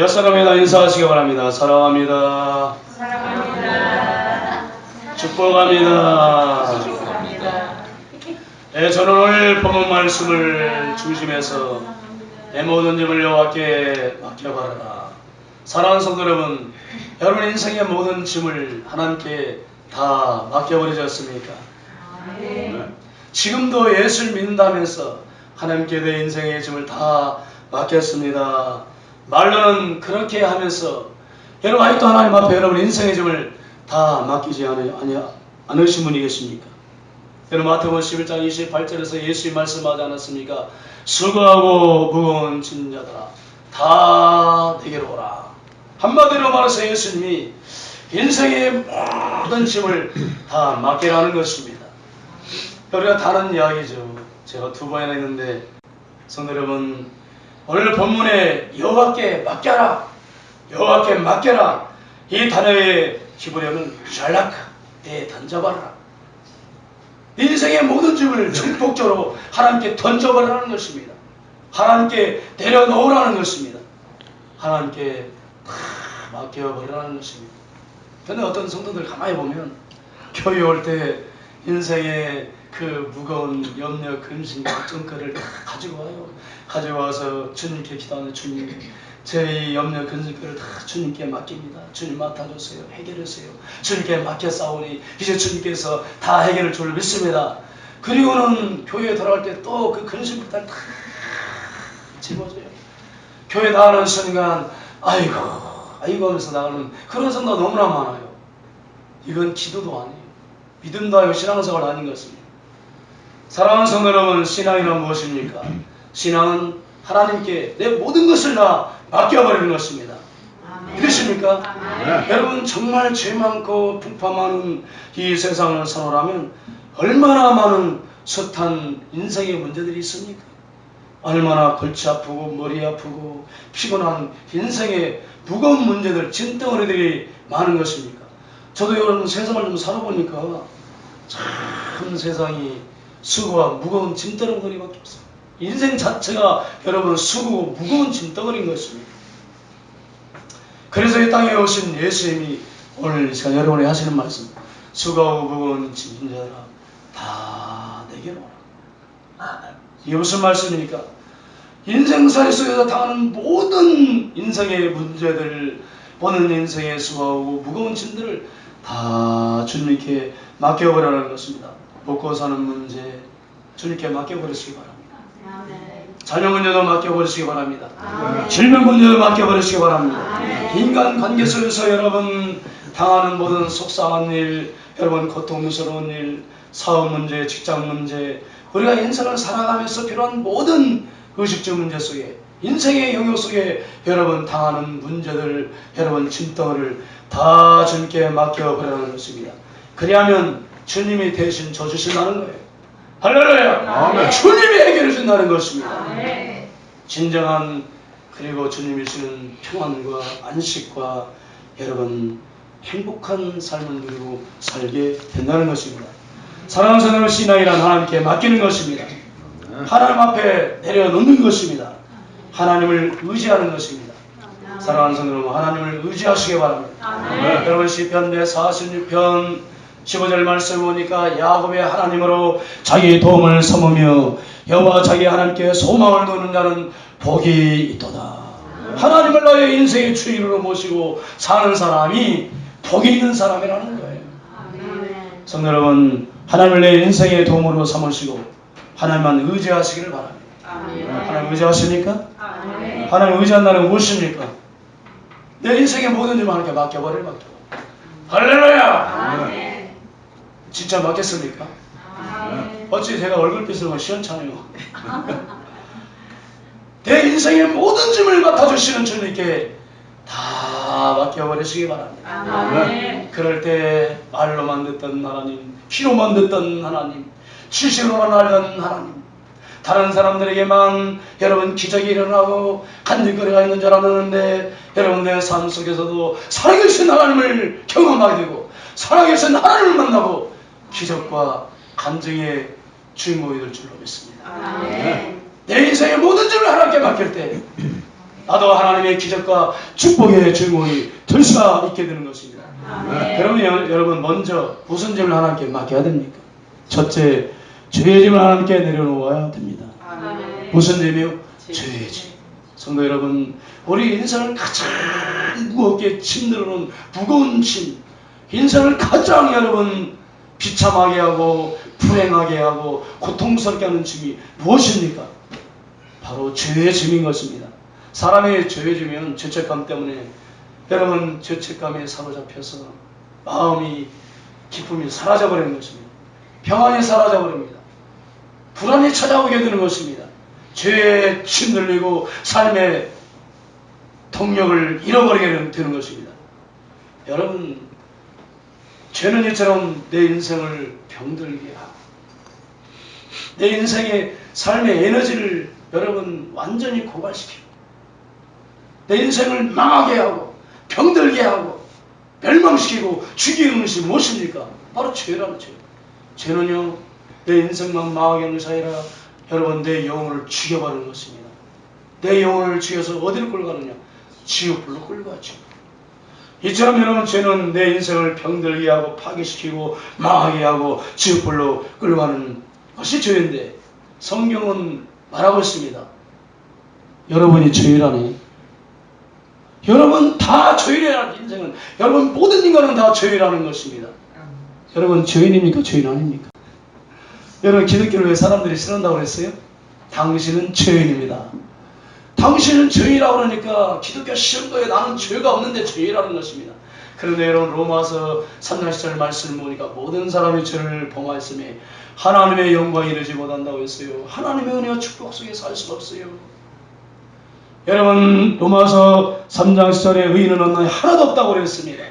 옆사람에다 인사하시기 바랍니다. 사랑합니다. 사랑합니다. 축복합니다. 축복합니다. 네, 저는 오늘 본문 말씀을 중심해서 내 모든 짐을 여호와께 맡겨봐라. 사랑하는 성도 여러분, 여러분 인생의 모든 짐을 하나님께 다 맡겨버리셨습니까? 네. 지금도 예수를 믿는다면서 하나님께 내 인생의 짐을 다 맡겼습니다. 말로는 그렇게 하면서 여러분 아직도 하나님 앞에 여러분 인생의 짐을 다 맡기지 않으신 분이 계십니까? 여러분 마태복음 11장 28절에서 예수님이 말씀하지 않았습니까? 수고하고 무거운 짐 자들아 다 내게로 오라. 한마디로 말해서 예수님이 인생의 모든 짐을 다 맡기라는 것입니다. 우리가 다른 이야기죠. 제가 두 번이나 했는데 성도 여러분, 오늘 본문에 여호와께 맡겨라, 여호와께 맡겨라, 이 단어의 기본형은 샬라크에 던져버려라. 인생의 모든 짐을 전폭적으로 하나님께 던져버리라는 것입니다. 하나님께 내려놓으라는 것입니다. 하나님께 다 맡겨버리라는 것입니다. 그런데 어떤 성도들 가만히 보면 교회 올 때 인생의 그 무거운 염려, 근심, 걱정거리를 다 가지고 와요. 가지고 와서 주님께 기도하는 주님, 제 염려, 근심거리를 다 주님께 맡깁니다. 주님 맡아주세요. 해결하세요. 주님께 맡겼사오니 이제 주님께서 다 해결할 줄 믿습니다. 그리고는 교회에 돌아갈 때 또 그 근심부터 다 집어줘요. 교회 나가는 순간 아이고 하면서 나가는 그런 성도가 너무나 많아요. 이건 기도도 아니에요. 믿음도 아니고 신앙생활 아닌 것입니다. 사랑하는 성도 여러분, 신앙이란 무엇입니까? 신앙은 하나님께 내 모든 것을 다 맡겨버리는 것입니다. 믿으십니까? 여러분 정말 죄 많고 풍파 많은 이 세상을 살아가면 얼마나 많은 숱한 인생의 문제들이 있습니까? 얼마나 골치 아프고 머리 아프고 피곤한 인생의 무거운 문제들, 짐덩어리들이 많은 것입니까? 저도 여러분 세상을 좀 살아보니까 참 세상이 수고와 무거운 짐덩어리밖에 없어요. 인생 자체가 여러분 수고고 무거운 짐덩어리인 것입니다. 그래서 이 땅에 오신 예수님이 오늘 이 시간 여러분이 하시는 말씀, 수고하고 무거운 짐자라 다 내게로 오라. 이게 무슨 말씀입니까? 인생살이 속에서 당하는 모든 인생의 문제들, 보는 인생의 수고하고 무거운 짐들을 다 주님께 맡겨버리라는 것입니다. 먹고 사는 문제 주님께 맡겨버리시기 바랍니다. 자녀 문제도 맡겨버리시기 바랍니다. 질병 문제도 맡겨버리시기 바랍니다. 인간 관계 속에서 여러분 당하는 모든 속상한 일, 여러분 고통스러운 일, 사업 문제, 직장 문제, 우리가 인생을 살아가면서 필요한 모든 의식주 문제 속에, 인생의 영역 속에 여러분 당하는 문제들, 여러분 짐덩어리를 다 주님께 맡겨버리라는 것입니다. 그리하면 주님이 대신 져주신다는 거예요. 할렐루야! 아멘. 주님이 해결해 준다는 것입니다. 아멘. 진정한 그리고 주님이 주는 평안과 안식과 여러분 행복한 삶을 누리고 살게 된다는 것입니다. 사랑하는 성도 신앙이란 하나님께 맡기는 것입니다. 하나님 앞에 내려놓는 것입니다. 하나님을 의지하는 것입니다. 사랑하는 성도 여러분, 하나님을 의지하시기 바랍니다. 네. 여러분 시편 46편 15절 말씀 보니까 야곱의 하나님으로 자기의 도움을 삼으며 여호와 자기 하나님께 소망을 두는 자는 복이 있도다. 하나님을 나의 인생의 주인으로 모시고 사는 사람이 복이 있는 사람이라는 거예요. 성도 여러분, 하나님을 내 인생의 도움으로 삼으시고 하나님만 의지하시기를 바랍니다. 하나님 의지하십니까? 하나님 의지한다는 건 무엇입니까? 내 인생의 모든 일을 하나님께 맡겨버릴 맡겨. 할렐루야! 진짜 맡겼습니까? 어찌 제가 얼굴빛을 보면 시원찮아요. 내 인생의 모든 짐을 맡아주시는 주님께 다 맡겨버리시기 바랍니다. 그럴 때 말로만 듣던 하나님, 귀로만 듣던 하나님, 지식으로만 알던 하나님, 다른 사람들에게만 여러분 기적이 일어나고 간증거리가 있는 줄 알았는데 여러분 내 삶 속에서도 살아계신 하나님을 경험하게 되고 살아계신 하나님을 만나고 기적과 간증의 주인공이 될 줄로 믿습니다. 내 인생의 모든 짐을 하나님께 맡길 때 나도 하나님의 기적과 축복의 주인공이 될 수가 있게 되는 것입니다. 그러면 여러분 먼저 무슨 짐을 하나님께 맡겨야 됩니까? 첫째, 죄의 짐을 하나님께 내려놓아야 됩니다. 무슨 짐이요? 죄의 짐. 성도 여러분, 우리 인생을 가장 무겁게 짐들어놓은 무거운 짐, 인생을 가장 여러분 비참하게 하고 불행하게 하고 고통스럽게 하는 짐이 무엇입니까? 바로 죄의 짐인 것입니다. 사람의 죄의 짐은 죄책감 때문에 여러분 죄책감에 사로잡혀서 마음이 기쁨이 사라져버리는 것입니다. 평안이 사라져버립니다. 불안이 찾아오게 되는 것입니다. 죄에 짓눌리고 삶의 동력을 잃어버리게 되는 것입니다. 여러분, 죄는 이처럼 내 인생을 병들게 하고 내 인생의 삶의 에너지를 여러분 완전히 고갈시키고 내 인생을 망하게 하고 병들게 하고 멸망시키고 죽이는 것이 무엇입니까? 바로 죄라는 죄. 죄는요, 내 인생만 망하게 하는 것이 아니라 여러분 내 영혼을 죽여버리는 것입니다. 내 영혼을 죽여서 어디로 끌고 가느냐? 지옥불로 끌고 가죠. 이처럼 여러분 죄는 내 인생을 병들게 하고 파괴시키고 망하게 하고 지옥불로 끌고 가는 것이 죄인데 성경은 말하고 있습니다. 여러분이 죄라니. 여러분 다 죄라는 인생은 여러분 모든 인간은 다 죄라는 것입니다. 여러분 죄인입니까? 죄인 아닙니까? 여러분 기독교를 왜 사람들이 싫어한다고 그랬어요? 당신은 죄인입니다. 당신은 죄인이라고 그러니까 기독교 시험도에 나는 죄가 없는데 죄인이라는 것입니다. 그런데 여러분 로마서 3장 10절 말씀을 보니까 모든 사람이 죄를 범하였음에 하나님의 영광에 이르지 못한다고 했어요. 하나님의 은혜와 축복 속에 살 수 없어요. 여러분 로마서 3장 10절에 의인은 없나니 하나도 없다고 그랬습니다.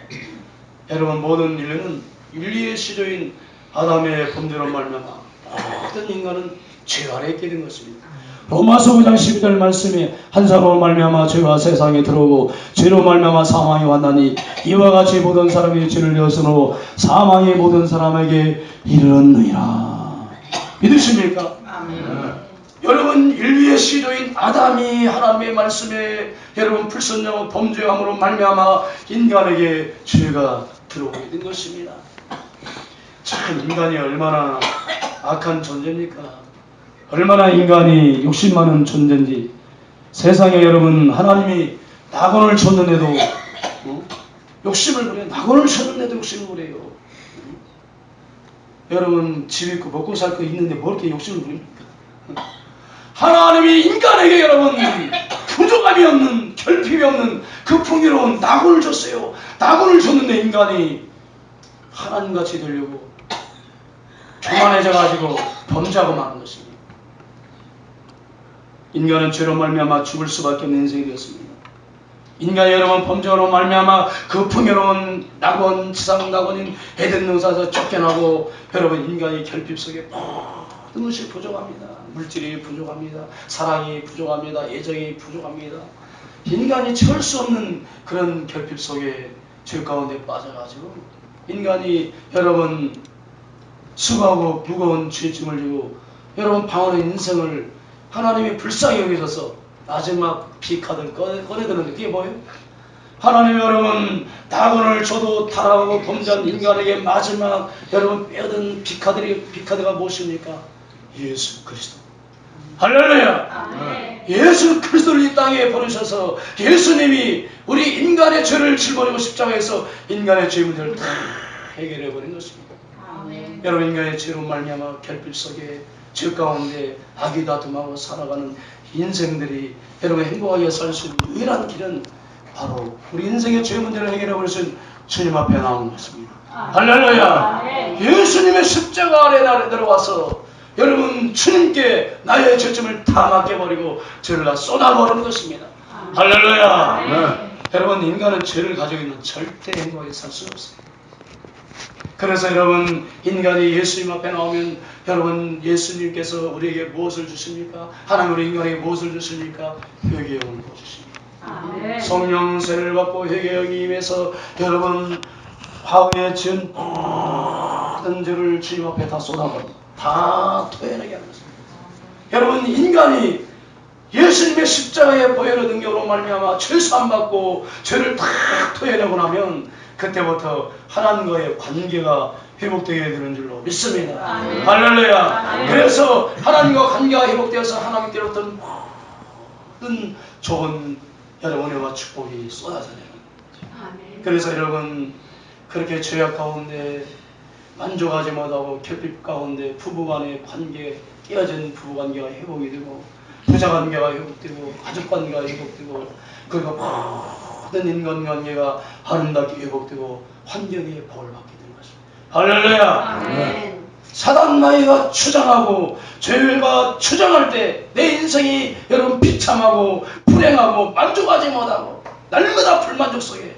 여러분 모든 인류는 인류의 시조인 아담의 범죄로 말미암아 모든 인간은 죄 아래 있게 된 것입니다. 로마서 9장 12절 말씀에 한 사람으로 말미암아 죄가 세상에 들어오고 죄로 말미암아 사망이 왔나니 이와 같이 모든 사람이 죄를 지었으므로 사망이 모든 사람에게 이르렀느니라. 믿으십니까? 아멘. 여러분 인류의 시조인 아담이 하나님의 말씀에 여러분 불순종하고 범죄함으로 말미암아 인간에게 죄가 들어오게 된 것입니다. 참 인간이 얼마나 악한 존재입니까? 얼마나 인간이 욕심 많은 존재인지. 세상에 여러분 하나님이 낙원을 줬는데도 욕심을 부려요. 낙원을 줬는데도 욕심을 부려요. 여러분 집 있고 먹고 살 거 있는데 뭐 이렇게 욕심을 부립니까? 하나님이 인간에게 여러분 부족함이 없는 결핍이 없는 그 풍요로운 낙원을 줬어요. 낙원을 줬는데 인간이 하나님같이 되려고 교만해져가지고 범죄하고 마는 것입니다. 인간은 죄로 말미암아 죽을 수밖에 없는 인생이 되었습니다. 인간이 여러분 범죄로 말미암아 그 풍요로운 낙원, 지상 낙원인 에덴 동산에서 쫓겨나고 여러분 인간이 결핍 속에 모든 것이 부족합니다. 물질이 부족합니다. 사랑이 부족합니다. 애정이 부족합니다. 인간이 채울 수 없는 그런 결핍 속에 죄 가운데 빠져가지고 인간이 여러분 수고하고 무거운 죄짐을 지고 여러분 방언의 인생을 하나님이 불쌍히 여기셔서 마지막 비카드를 꺼내드는데 그게 뭐예요? 하나님이 여러분 낙원을 줘도 타락하고 범죄한 인간에게 마지막 여러분 빼앗은 비카드가 무엇입니까? 예수 그리스도. 할렐루야. 아멘. 예수 그리스도를 이 땅에 보내셔서 예수님이 우리 인간의 죄를 짊어지고 십자가에서 인간의 죄 문제를 다 해결해 버린 것입니다. 아멘. 여러분 인간의 죄로 말미암아 결핍 속에 죄 가운데 악이 다툼하고 살아가는 인생들이 여러분 행복하게 살 수 있는 유일한 길은 바로 우리 인생의 죄 문제를 해결해 버리신 주님 앞에 나오는 것입니다. 할렐루야. 예수님의 십자가 아래 내려와서 여러분 주님께 나의 죄점을 다 맡겨버리고 죄를 다 쏟아버리는 것입니다. 할렐루야. 네. 여러분 인간은 죄를 가지고 있는 절대 행복하게 살 수 없어요. 그래서 여러분 인간이 예수님 앞에 나오면 여러분 예수님께서 우리에게 무엇을 주십니까? 하나님 우리 인간에게 무엇을 주십니까? 회개의 영을 주십니다. 아멘. 성령 세례를 받고 회개의 영이 임해서 여러분 과거에 지은 모든 죄를 주님 앞에 다 쏟아버립니다. 다 토해내게 하는 것입니다. 여러분 인간이 예수님의 십자가의 보혈의 능력으로 말미암아 죄수안 받고 죄를 다 토해내고 나면 그때부터 하나님과의 관계가 회복되게 되는 줄로 믿습니다. 아멘. 할렐루야. 아멘. 그래서 하나님과 관계가 회복되어서 하나님께로부터 모든 좋은 여러분 은혜와 축복이 쏟아져 내려옵니다. 아멘. 그래서 여러분 그렇게 죄악 가운데 만족하지 못하고 결핍 가운데 부부간의 관계 깨어진 부부관계가 회복이 되고 부자관계가 회복되고 가족관계가 회복되고 그리고 모든 인간관계가 아름답게 회복되고 환경의 복을 받게 되는 것입니다. 할렐루야. 아멘. 사단 마귀가 추장하고 죄가 추장할 때 내 인생이 여러분 비참하고 불행하고 만족하지 못하고 날마다 불만족 속에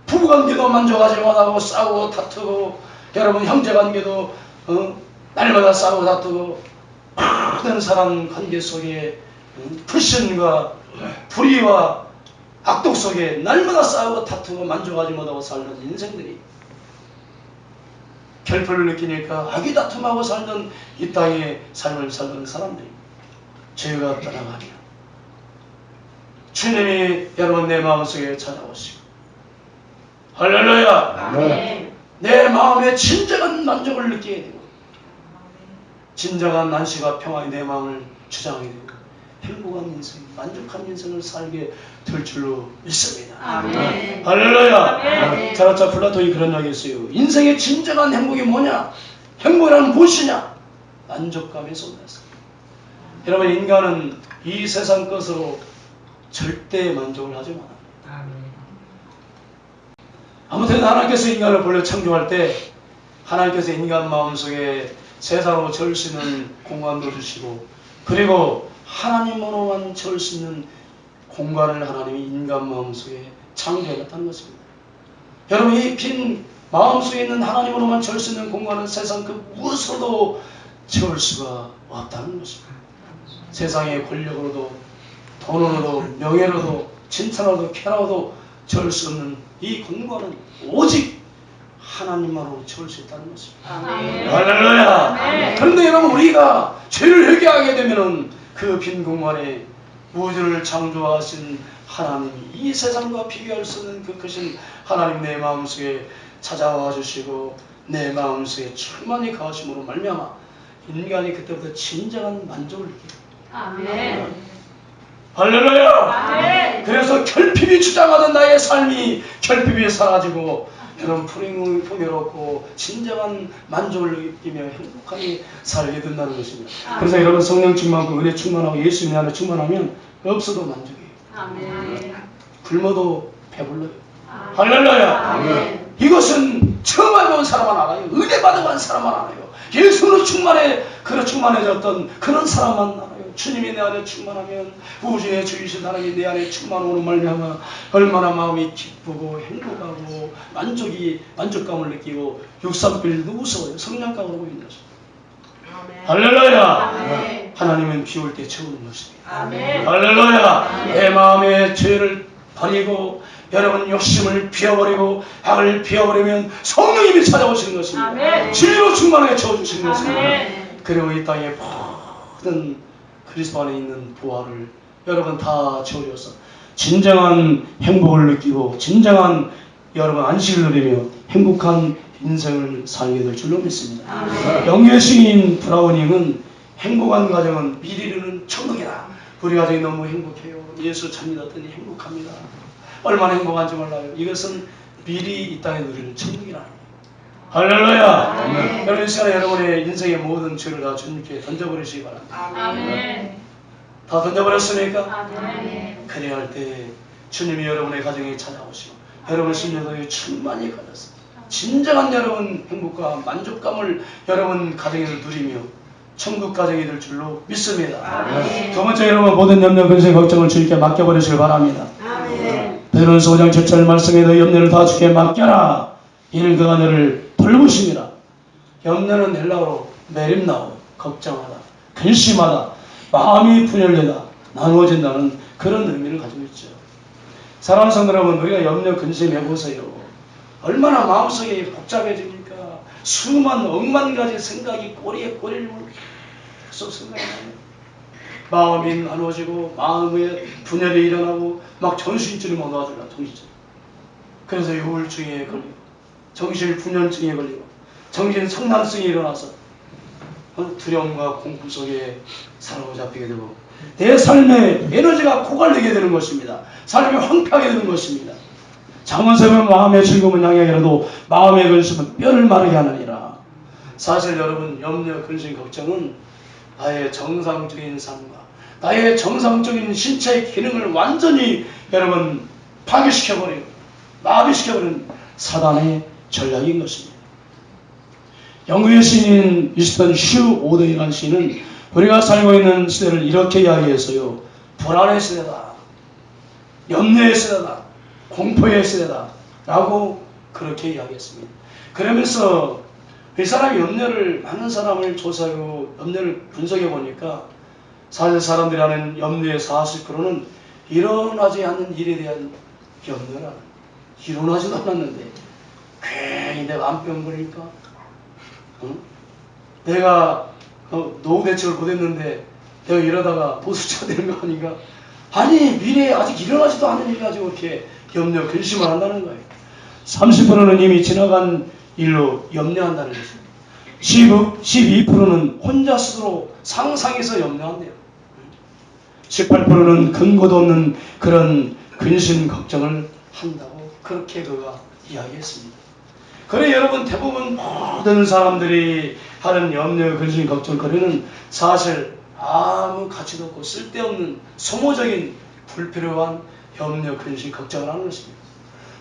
부부관계도 만족하지 못하고 싸우고 다투고 여러분 형제관계도 날마다 싸우고 다투고 모든 사람 관계 속에 불신과 불의와 악독 속에 날마다 싸우고 다투고 만족하지 못하고 살던 인생들이 결핍을 느끼니까 악의 다툼하고 살던 이 땅의 삶을 살던 사람들이 죄가 떠나가며 주님이 여러분 내 마음속에 찾아오시고 할렐루야. 아멘. 내 마음에 진정한 만족을 느끼게 되고 진정한 안식과 평화의 내 마음을 주장하게 되고 행복한 인생, 만족한 인생을 살게 될 줄로 믿습니다. 아멘. 할렐루야. 아멘. 자라자 플라톤이 그런 이야기 했어요. 인생의 진정한 행복이 뭐냐? 행복이란 무엇이냐? 만족감에 쏟아서. 여러분 인간은 이 세상 것으로 절대 만족을 하지 않아요. 아무튼 하나님께서 인간을 본래 창조할 때 하나님께서 인간 마음속에 세상으로 채울 수 있는 공간도 주시고 그리고 하나님으로만 채울 수 있는 공간을 하나님이 인간 마음속에 창조해놨다는 것입니다. 여러분 이 빈 마음속에 있는 하나님으로만 채울 수 있는 공간은 세상 그 무엇으로도 채울 수가 없다는 것입니다. 세상의 권력으로도 돈으로도 명예로도 칭찬으로도 쾌락으로도 채울 수 없는 이 공간은 오직 하나님만으로 채울 수 있다는 것입니다. 아멘. 할렐루야. 아멘. 그런데 여러분 우리가 죄를 회개하게 되면은 그 빈 공간에 우주를 창조하신 하나님이 이 세상과 비교할 수 없는 그 크신 하나님 내 마음속에 찾아와 주시고 내 마음속에 충만히 거하심으로 말미암아 인간이 그때부터 진정한 만족을 느낍니다. 아멘. 할렐루야. 아멘. 그래서 결핍이 주장하던 나의 삶이 결핍이 사라지고 여러분 풍요롭고 진정한 만족을 느끼며 행복하게 살게 된다는 것입니다. 그래서 여러분 성령 충만하고 은혜 충만하고 예수님 안에 충만하면 없어도 만족해요. 아멘. 굶어도 배불러요. 할렐루야. 아멘. 이것은 처음 알고 사람만 알아요. 은혜 받아간 사람만 알아요. 예수로 충만해졌던 그런 사람만 알아요. 주님이 내 안에 충만하면 우주의 주이신 하나님이 내 안에 충만함으로 말미암아 얼마나 마음이 기쁘고 행복하고 만족감을 느끼고 육산빌도 웃어요. 성령감으로 보이는 것입니다. 할렐루야. 아멘. 하나님은 비올 때 채우는 것입니다. 아멘. 할렐루야. 내 마음의 죄를 버리고 여러분 욕심을 비워버리고 악을 비워버리면 성령님이 찾아오시는 것입니다. 아멘. 진리로 충만하게 채워주시는 것입니다. 아멘. 그리고 이 땅에 모든 그리스도 안에 있는 부활을 여러분 다 채워줘서 진정한 행복을 느끼고 진정한 여러분 안식을 누리며 행복한 인생을 살게 될 줄로 믿습니다. 아멘. 영계 시인 브라우닝은 행복한 가정은 미리 이르는 천국이다. 우리 가정이 너무 행복해요. 예수 참 믿었더니 행복합니다. 얼마나 행복한지 몰라요. 이것은 미리 이 땅에 누리는 천국이라. 할렐루야. 아멘. 여러분 이 시간에 여러분의 인생의 모든 죄를 다 주님께 던져버리시기 바랍니다. 아멘. 다 던져버렸습니까? 아멘. 그래야 할 때 주님이 여러분의 가정에 찾아오시고 여러분 심령에 충만히 가져서 진정한 여러분 행복과 만족감을 여러분 가정에서 누리며 천국 가정이 될 줄로 믿습니다. 아멘. 두 번째 여러분 모든 염려 근심 걱정을 주님께 맡겨버리시길 바랍니다. 아멘. 베드로전서 5장 7절 말씀에 너 염려를 다 주께 맡겨라. 이는 그가 너를 돌보심이라. 염려는 헬라어로 메림나오 걱정하다, 근심하다, 마음이 분열되다, 나누어진다는 그런 의미를 가지고 있죠. 사랑하는 성도 여러분, 우리가 염려 근심해보세요. 얼마나 마음속이 복잡해집니까? 수만 억만 가지 생각이 꼬리에 꼬리를 물고 계속 생각이 나요. 마음이 나누어지고 마음에 분열이 일어나고 막 정신줄이 못 놔줄라 정신줄. 그래서 우울증에 걸리고 정신분열증에 걸리고 정신 성난증이 일어나서 두려움과 공포 속에 사로잡히게 되고 내 삶의 에너지가 고갈되게 되는 것입니다. 삶이 황폐하게 되는 것입니다. 장원세면 마음의 즐거움은 양약이라도 마음의 근심은 뼈를 마르게 하느니라. 사실 여러분 염려, 근심, 걱정은 나의 정상적인 삶과 나의 정상적인 신체의 기능을 완전히 여러분 파괴시켜버리고 마비시켜버리는 사단의 전략인 것입니다. 영국의 시인인 이스턴 슈 오든이라는 시인은 우리가 살고 있는 시대를 이렇게 이야기했어요. 불안의 시대다. 염려의 시대다. 공포의 시대다. 라고 그렇게 이야기했습니다. 그러면서 이 사람이 염려를 많은 사람을 조사하고 염려를 분석해 보니까 사실 사람들이 하는 염려의 40%는 일어나지 않는 일에 대한 염려라. 일어나지도 않았는데 괜히 내가 암병 걸릴까? 내가 노후 대책을 못했는데 내가 이러다가 보수자가 되는 거 아닌가? 아니 미래에 아직 일어나지도 않은 일 가지고 이렇게 염려 근심을 한다는 거예요. 30%는 이미 지나간 일로 염려한다는 것입니다. 12%는 혼자 스스로 상상해서 염려한대요. 18%는 근거도 없는 그런 근심 걱정을 한다고 그렇게 그가 이야기했습니다. 그래 여러분 대부분 모든 사람들이 하는 염려, 근심, 걱정거리는 사실 아무 가치도 없고 쓸데없는 소모적인 불필요한 염려, 근심, 걱정을 하는 것입니다.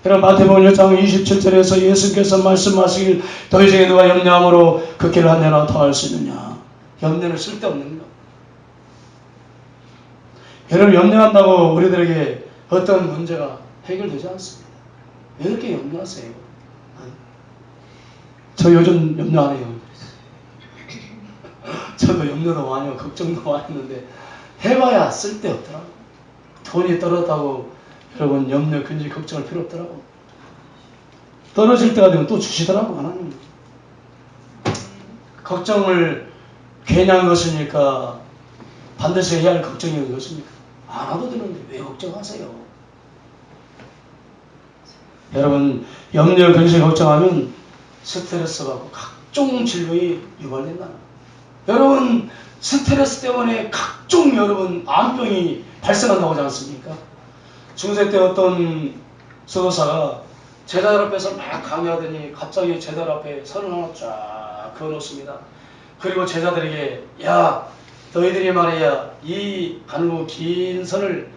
여러분 마태복음 1장 27절에서 예수께서 말씀하시길 너희 중에 누가 염려함으로 그 길을 한 년이나 더할 수 있느냐. 염려는 쓸데없는 것. 여러분 염려한다고 우리들에게 어떤 문제가 해결되지 않습니다. 왜 이렇게 염려하세요? 저 요즘 염려 안 해요. 저도 염려도 많이 하고 걱정도 많이 했는데 해봐야 쓸데없더라고. 돈이 떨어졌다고 여러분 염려, 근심, 걱정할 필요 없더라고. 떨어질 때가 되면 또 주시더라고 하나님. 걱정을 괜히 한 것이니까 반드시 해야 할 걱정이 것입니까? 안 하도 되는데 왜 걱정하세요? 여러분 염려, 근심, 걱정하면 스트레스 받고 각종 질병이 유발된다. 여러분 스트레스 때문에 각종 여러분 암병이 발생한다고 하지 않습니까? 중세 때 어떤 수도사가 제자들 앞에서 막 강의하더니 갑자기 제자들 앞에 선을 하나 쫙 그어놓습니다. 그리고 제자들에게 야 너희들이 말이야 이 가늘고 긴 선을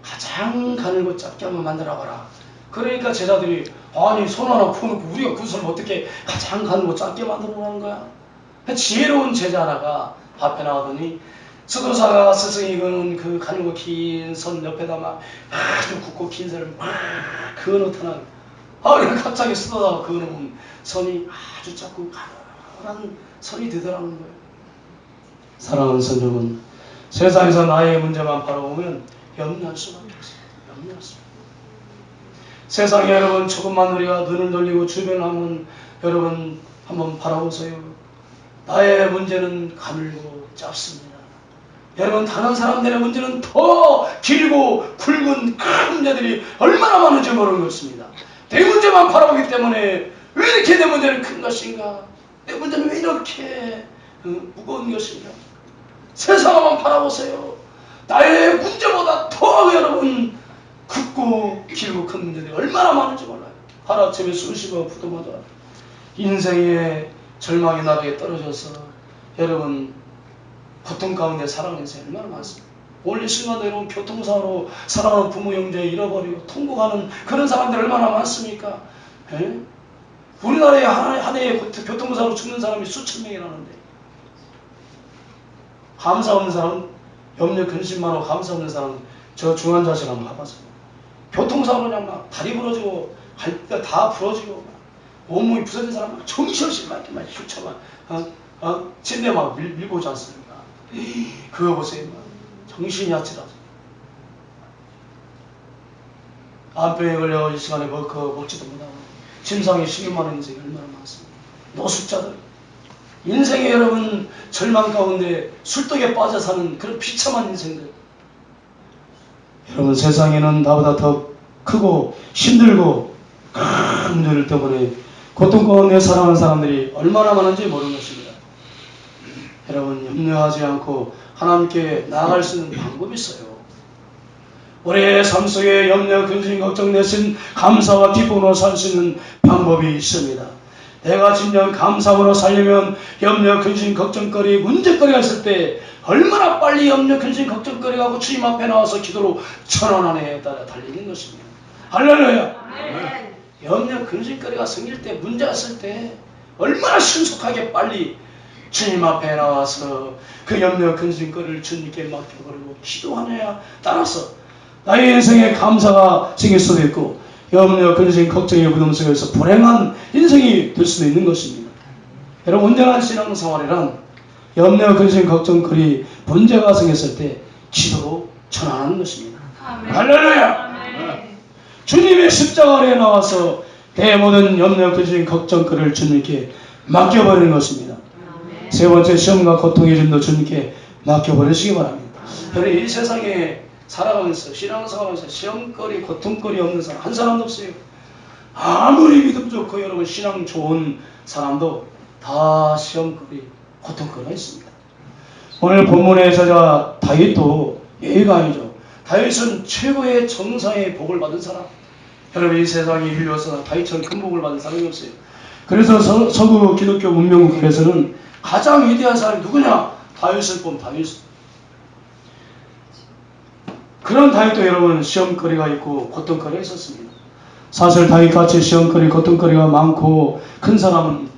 가장 가늘고 짧게 한번 만들어봐라. 그러니까 제자들이 아니 손 하나 펴놓고 우리가 그 선을 어떻게 가장 가늘고 짧게 만들어보는 거야. 지혜로운 제자 하나가 앞에 나오더니 수도사가 스승이 그는 그 가늘고 긴 선 옆에다 막 아주 굵고 긴 선을 막 그어놓더나. 그러니까 갑자기 수도사가 그어놓은 선이 아주 작고 가늘한 선이 되더라는 거예요. 사랑하는 성도분, 세상에서 나의 문제만 바라보면 염려할 수밖에 없어요. 염려할 수밖에. 세상에 여러분 조금만 우리가 눈을 돌리고 주변을 여러분 한번 바라보세요. 나의 문제는 가늘고 짧습니다. 여러분 다른 사람들의 문제는 더 길고 굵은 큰 문제들이 얼마나 많은지 모르는 것입니다. 내 문제만 바라보기 때문에 왜 이렇게 내 문제는 큰 것인가? 내 문제는 왜 이렇게 무거운 것인가? 세상만 바라보세요. 나의 문제보다 더 여러분 굵고 길고 큰 문제들이 얼마나 많은지 몰라요. 하루아침에 수십억 부도마다 인생의 절망의 나락에 떨어져서 여러분 고통 가운데 살아가는 인생이 얼마나 많습니다. 오늘 이 순간도 여러분 교통사고로 사랑하는 부모 형제 잃어버리고 통곡하는 그런 사람들 얼마나 많습니까? 에? 우리나라에 한 해에 교통사고로 죽는 사람이 수천 명이라는데 감사 없는 사람은 염려 근심만 하고 감사 없는 사람은 저 중환자실 한번 가봤어요. 교통사고로 그냥 막 다리 부러지고 갈 때 다 부러지고 온몸이 부서진 사람 막 정신없이 막 이렇게 막 휘쳐만 침대 막 밀고 오지 않습니까? 그거 보세요. 정신이 아찔하죠. 암병에 걸려 이 시간에 먹지도 못하고 침상에 16만 원 인생이 얼마나 많습니까? 노숙자들 인생에 여러분 절망 가운데 술독에 빠져 사는 그런 비참한 인생들. 여러분 세상에는 나보다 더 크고 힘들고 큰 문제들 때문에 고통 가운데 살아가는 사람들이 얼마나 많은지 모르는 것입니다. 여러분 염려하지 않고 하나님께 나아갈 수 있는 방법이 있어요. 우리의 삶 속에 염려, 근심, 걱정, 내심, 감사와 기쁨으로 살 수 있는 방법이 있습니다. 내가 진정 감사함으로 살려면 염려, 근심, 걱정거리, 문제거리가 있을 때 얼마나 빨리 염려, 근심, 걱정거리가 하고 주님 앞에 나와서 기도로 천원안에 따라 달리는 것입니다. 할렐루야. 염려, 근심거리가 생길 때, 문제가 있을 때 얼마나 신속하게 빨리 주님 앞에 나와서 그 염려, 근심거리를 주님께 맡겨버리고 기도하느냐 따라서 나의 인생에 감사가 생길 수도 있고 염려, 근심, 걱정의 무덤 속에서 불행한 인생이 될 수도 있는 것입니다. 여러분 온전한 신앙생활이란 염려, 근심, 걱정거리 문제가 생겼을 때 기도로 전환하는 것입니다. 할렐루야. 주님의 십자가 아래에 나와서 내 모든 염려, 근심, 걱정거리를 주님께 맡겨버리는 것입니다. 세 번째 시험과 고통의 짐도 주님께 맡겨버리시기 바랍니다. 여러분 이 세상에 살아가면서 신앙생활하면서 시험거리, 고통거리 없는 사람 한 사람도 없어요. 아무리 믿음 좋고 여러분 신앙 좋은 사람도 다 시험거리, 고통거리가 있습니다. 오늘 본문의 저자 다윗도 예의가 아니죠. 다윗은 최고의 정상의 복을 받은 사람. 여러분 이 세상에 인류에서 다윗처럼 큰 복을 받은 사람이 없어요. 그래서 서구 기독교 문명국에서는 가장 위대한 사람이 누구냐? 다윗을 본 다윗. 그런 다윗도 여러분 시험거리가 있고 고통거리가 있었습니다. 사실 다윗같이 시험거리, 고통거리가 많고 큰 사람은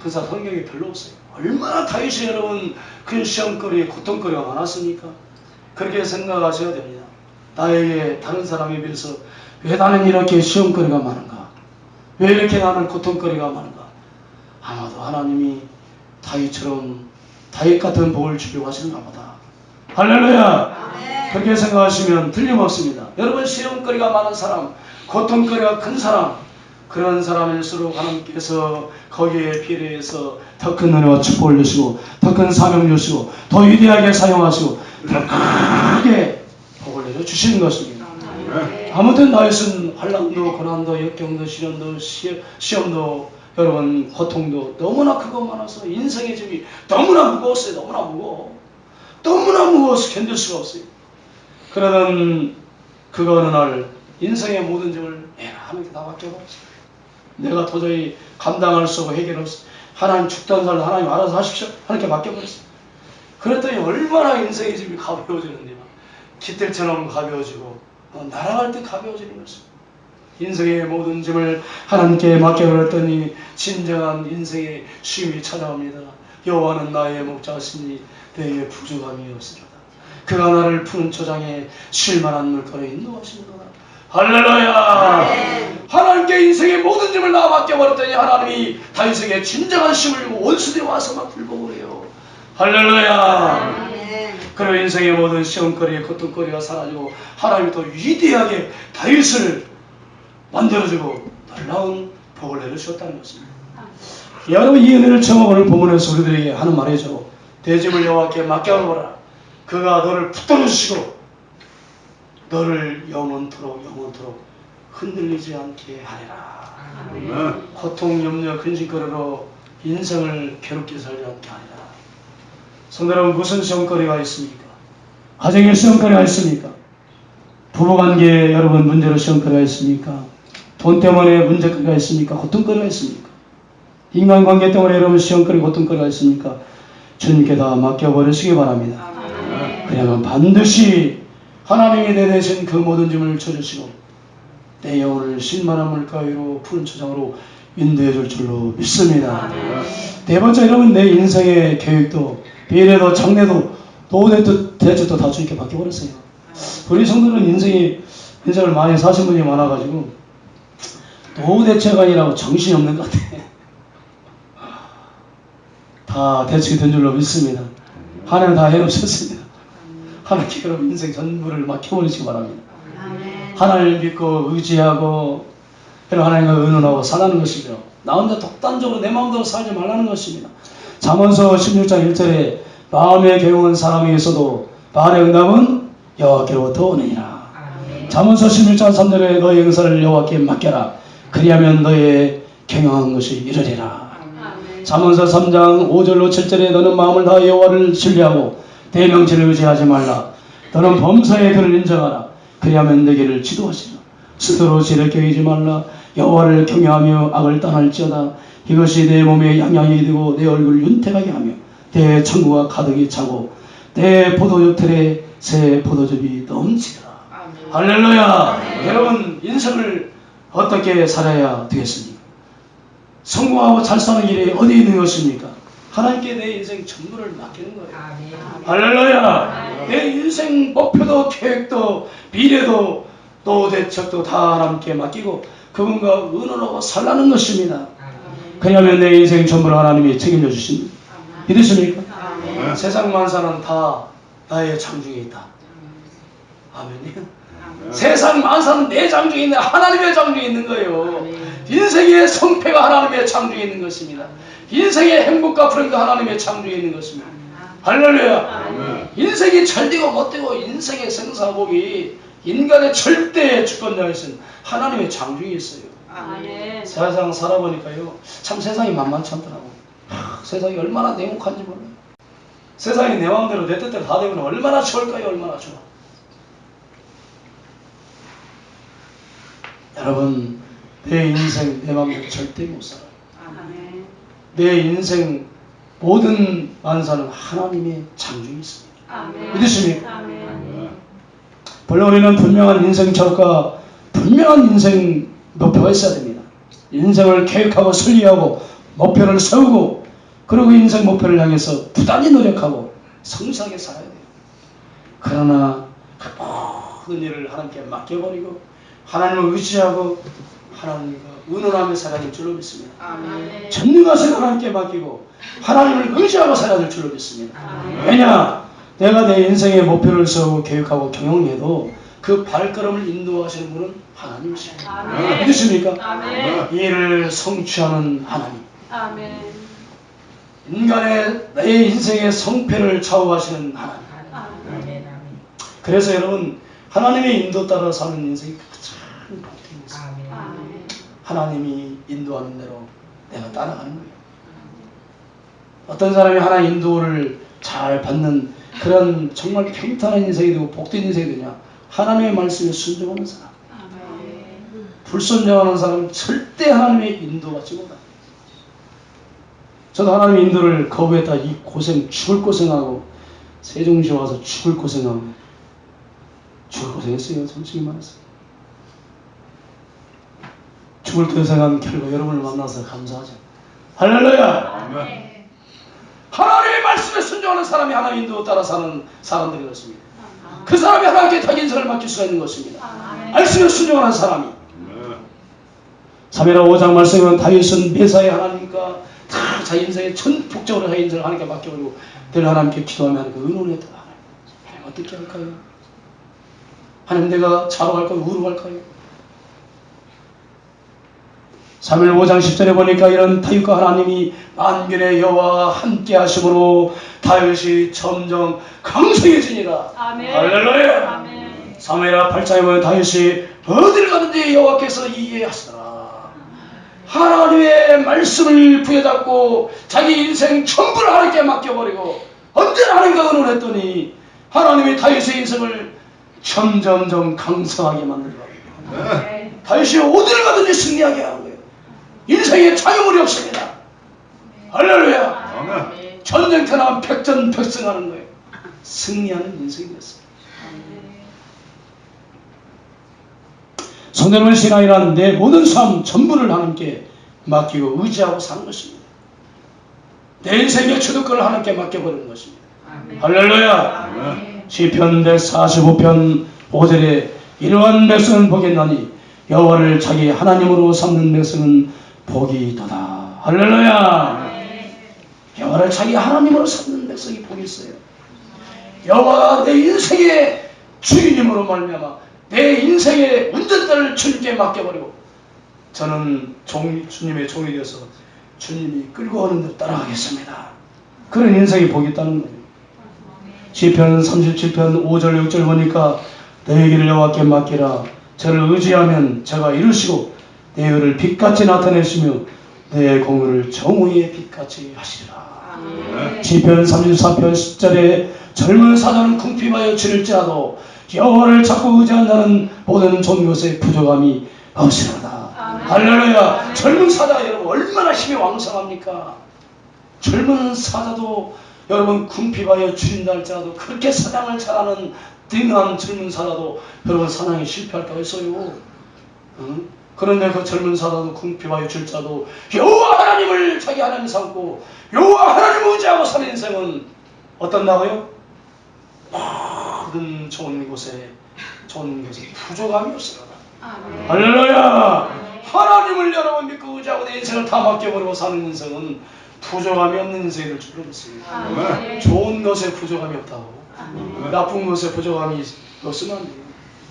그 사람 성경에 별로 없어요. 얼마나 다윗이 여러분 큰 시험거리, 고통거리가 많았습니까? 그렇게 생각하셔야 됩니다. 나에게 다른 사람에 비해서 왜 나는 이렇게 시험거리가 많은가? 왜 이렇게 나는 고통거리가 많은가? 아마도 하나님이 다윗처럼 다윗 같은 복을 주려고 하시는가 보다. 할렐루야. 그렇게 생각하시면 틀림없습니다. 여러분 시험거리가 많은 사람, 고통거리가 큰 사람, 그런 사람일수록 하나님께서 거기에 비례해서 더 큰 은혜와 축복을 주시고 더 큰 사명 주시고 더 위대하게 사용하시고 더 크게 복을 내려주시는 것입니다. 아무튼 다윗은 환난도 고난도 역경도 시련도 시험도 여러분 고통도 너무나 크고 많아서 인생의 짐이 너무나 무거웠어요. 너무나 무거워서 견딜 수가 없어요. 그러던 그가 어느 날 인생의 모든 짐을 하나님께 다 맡겨버렸어요. 내가 도저히 감당할 수 없고 해결할 수 없어. 하나님 죽던 살 하나님 알아서 하십시오. 하나님께 맡겨버렸어요. 그랬더니 얼마나 인생의 짐이 가벼워지는데 깃들처럼 가벼워지고 날아갈 때 가벼워지는 것입니다. 인생의 모든 짐을 하나님께 맡겨버렸더니 진정한 인생의 쉼이 찾아옵니다. 여호와는 나의 목자시니 내게 부족함이 없으리로다. 그가 나를 푸른 초장에 쉴만한 물가로 인도하시는도다. 할렐루야. 하나님께 인생의 모든 짐을 다 맡겨버렸더니 하나님이 다윗에게 진정한 쉼을 주고 원수들이 와서 막 불복을 해요. 할렐루야. 그리고 인생의 모든 시험거리, 고통거리가 사라지고 하나님이 더 위대하게 다윗을 만들어주고 놀라운 복을 내려주셨다는 것입니다. 여러분 이 은혜를 처음 오늘 본문에서 우리들에게 하는 말이죠. 내 짐을 여호와께 맡겨놓으라. 그가 너를 붙들어 주시고 너를 영원토록 흔들리지 않게 하리라. 고통, 염려, 근심거리로 인생을 괴롭게 살지 않게 하리라. 성도 여러분 무슨 시험거리가 있습니까? 가정에 시험거리가 있습니까? 부부관계에 여러분 문제로 시험거리가 있습니까? 돈 때문에 문제거리가 있습니까? 고통거리가 있습니까? 인간관계 때문에 여러분 시험거리, 고통거리가 있습니까? 주님께 다 맡겨버리시기 바랍니다. 그러면 반드시 하나님이 내 대신 그 모든 짐을 져주시고 내 영혼을 신만한 물가 위로 푸른 초장으로 인도해 줄 줄로 믿습니다. 네 번째 여러분 내 인생의 계획도 비례도 장래도 노후도 대책도 다 주님께 맡겨버렸어요. 우리 성도는 인생을 많이 사신 분이 많아가지고 노후 대책관이라고 정신이 없는 것 같아. 다 대책이 된 줄로 믿습니다. 하나님 다 해놓으셨습니다. 하나님께 여러분 인생 전부를 맡겨버리시기 바랍니다. 하나님을 믿고 의지하고 하나님과 의논하고 살라는 것이죠. 나 혼자 독단적으로 내 마음대로 살지 말라는 것입니다. 잠언서 16장 1절에 마음에 경영한 사람이 있어도 말의 응답은 여호와께로부터 오느니라. 잠언서 16장 3절에 너의 응사를 여호와께 맡겨라. 그리하면 너의 경영한 것이 이르리라. 잠언서 3장 5절로 7절에 너는 마음을 다하여 여호와를 신뢰하고 내 명치를 의지하지 말라. 너는 범사에 그를 인정하라. 그리하면 내 길을 지도하시라. 스스로 지를 껴이지 말라. 여호와를 경외하며 악을 떠날지어다. 이것이 내 몸에 양양이 되고 내 얼굴을 윤택하게 하며 내 창고가 가득히 차고 내 포도주 틀에 새 포도즙이 넘치리라. 할렐루야. 여러분 인생을 어떻게 살아야 되겠습니까? 성공하고 잘 사는 길이 어디 있는 것입니까? 하나님께 내 인생 전부를 맡기는 거예요. 할렐루야. 내 인생 목표도 계획도 미래도 또 대책도 다 하나님께 맡기고 그분과 의논하고 살라는 것입니다. 그러면 내 인생 전부를 하나님이 책임져 주십니다. 믿으십니까? 세상 만사는 다 나의 장중에 있다. 아멘이요. 세상 만사는 내 장중에 있는 하나님의 장중에 있는 거예요. 인생의 성패가 하나님의 장중에 있는 것입니다. 인생의 행복과 불행도 하나님의 장중에 있는 것입니다. 할렐루야. 인생이 잘되고 못되고 인생의 생사복이 인간의 절대 주권자이신 하나님의 장중에 있어요. 세상 살아보니까요 참 세상이 만만치 않더라고. 세상이 얼마나 냉혹한지 몰라요. 세상이 내 마음대로 내 뜻대로 다 되면 얼마나 좋을까요? 얼마나 좋아. 여러분 내 인생 내 마음대로 절대 못 살아요. 내 인생 모든 만사는 하나님의 장중에 있습니다. 믿으십니까? 물론 우리는 분명한 인생 철학과 분명한 인생 목표가 있어야 됩니다. 인생을 계획하고 설계하고 목표를 세우고 그리고 인생 목표를 향해서 부단히 노력하고 성실하게 살아야 돼요. 그러나 그 모든 일을 하나님께 맡겨버리고 하나님을 의지하고 하나님과 의논하며 살아야 될 줄로 믿습니다. 전능하신 하나님께 맡기고 하나님을 의지하고 살아야 될 줄로 믿습니다. 왜냐? 내가 내 인생의 목표를 세우고 계획하고 경영해도 그 발걸음을 인도하시는 분은 하나님이십니다. 믿으십니까? 이 일을 성취하는 하나님. 인간의 내 인생의 성패를 좌우하시는 하나님. 그래서 여러분 하나님의 인도 따라 사는 인생이 참 복된 것입니다. 하나님이 인도하는 대로 내가 따라가는 거예요. 어떤 사람이 하나의 인도를 잘 받는 그런 정말 평탄한 인생이 되고 복된 인생이 되냐? 하나님의 말씀에 순종하는 사람. 불순종하는 사람은 절대 하나님의 인도받지 못합니다. 저도 하나님의 인도를 거부했다. 이 고생, 죽을 고생하고 세종시에 와서 죽을 고생하고 죽을 고생했어요. 솔직히 말해서. 죽을 고생한 결과 여러분을 만나서 감사하죠. 할렐루야. 하나님의 말씀에 순종하는 사람이 하나님 인도 따라 사는 사람들이 그렇습니다. 그 사람이 하나님께 자기 인생을 맡길 수가 있는 것입니다. 말씀에 순종하는 사람이. 사무엘하 5장 말씀은 다윗은 매사에 하나님과 다 자기 인생에 전폭적으로 자기 인생을 하나님께 맡겨버리고 늘 하나님께 기도하며 하나님께 의논했다. 하나님 어떻게 할까요? 하나님 내가 좌로 갈까요? 우로 갈까요? 사무엘 5장 10절에 보니까 이런 다윗과 하나님이 만군의 여호와와 함께 하심으로 다윗이 점점 강성해지니라. 할렐루야. 사무엘하 8장에 보면 다윗이 어딜 가든지 여호와께서 이해하시더라. 하나님의 말씀을 부여잡고 자기 인생 전부를 하나님께 맡겨버리고 언제나 하나님과 의논했더니 하나님이 다윗의 인생을 점점점 강성하게 만들더라. 다윗이 어딜 가든지 승리하게 하는 거예요. 인생에 장애물이 없습니다. 할렐루야. 전쟁터 나가면 백전백승하는 거예요. 승리하는 인생이 됐어요. 성도님을 신앙이라는 내 모든 삶 전부를 하나님께 맡기고 의지하고 사는 것입니다. 내 인생의 주도권을 하나님께 맡겨버리는 것입니다. 할렐루야. 시편 145편 5절에 이러한 백성은 복이나니 여호와를 자기 하나님으로 삼는 백성은 복이 있도다. 할렐루야. 여호와를 자기 하나님으로 삼는 백성이 복이 있어요. 여호와가 내 인생의 주인님으로 말미암아 내 인생의 운전대를 주님께 맡겨버리고 저는 주님의 종이 되어서 주님이 끌고 오는 대로 따라가겠습니다. 그런 인생이 복이 있다는 거예요. 시편 37편 5절 6절 보니까 내 길을 여호와께 맡기라. 저를 의지하면 저가 이루시고 내 의를 빛같이 나타내시며 내 공의를 정오의 빛같이 하시리라. 시편 34편 10절에 젊은 사자는 궁핍하여 지를지라도 여호와를 찾고 의지한다는 모든 좋은 것에 부족함이 없으리로다. 할렐루야. 젊은 사자 여러분 얼마나 힘이 왕성합니까? 젊은 사자도 여러분 궁핍하여 줄인다 할지라도 그렇게 사냥을 잘하는 띵한 젊은 사자도 여러분 사냥에 실패할까 했어요. 응? 그런데 그 젊은 사자도 궁핍하여 줄지라도 여호와 하나님을 자기 하나님 삼고 여호와 하나님을 의지하고 사는 인생은 어떤다고요? 모든 좋은 것에 부족함이 없으리라. 할렐루야. 하나님을 여러분 믿고 의지하고 내 인생을 다 맡겨버리고 사는 인생은 부족함이 없는 인생이 될 줄 믿습니다. 좋은 것에 부족함이 없다고. 나쁜 것에 부족함이 없으면 안 돼요.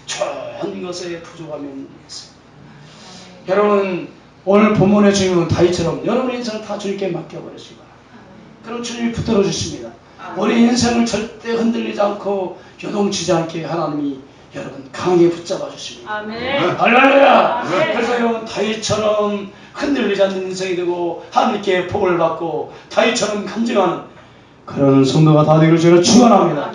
좋은 것에 부족함이 없는 인생. 여러분 오늘 본문의 주인공은 다윗처럼 여러분의 인생을 다 주님께 맡겨버리시기 바랍니다. 그럼 주님이 붙들어 주십니다. 우리 인생을 절대 흔들리지 않고 요동치지 않게 하나님이 여러분 강하게 붙잡아 주십니다. 할렐루야. 그래서 여러분 다윗처럼 흔들리지 않는 인생이 되고 하나님께 복을 받고 다윗처럼 간증하는 그런 성도가 다 되기를 제가 축원합니다.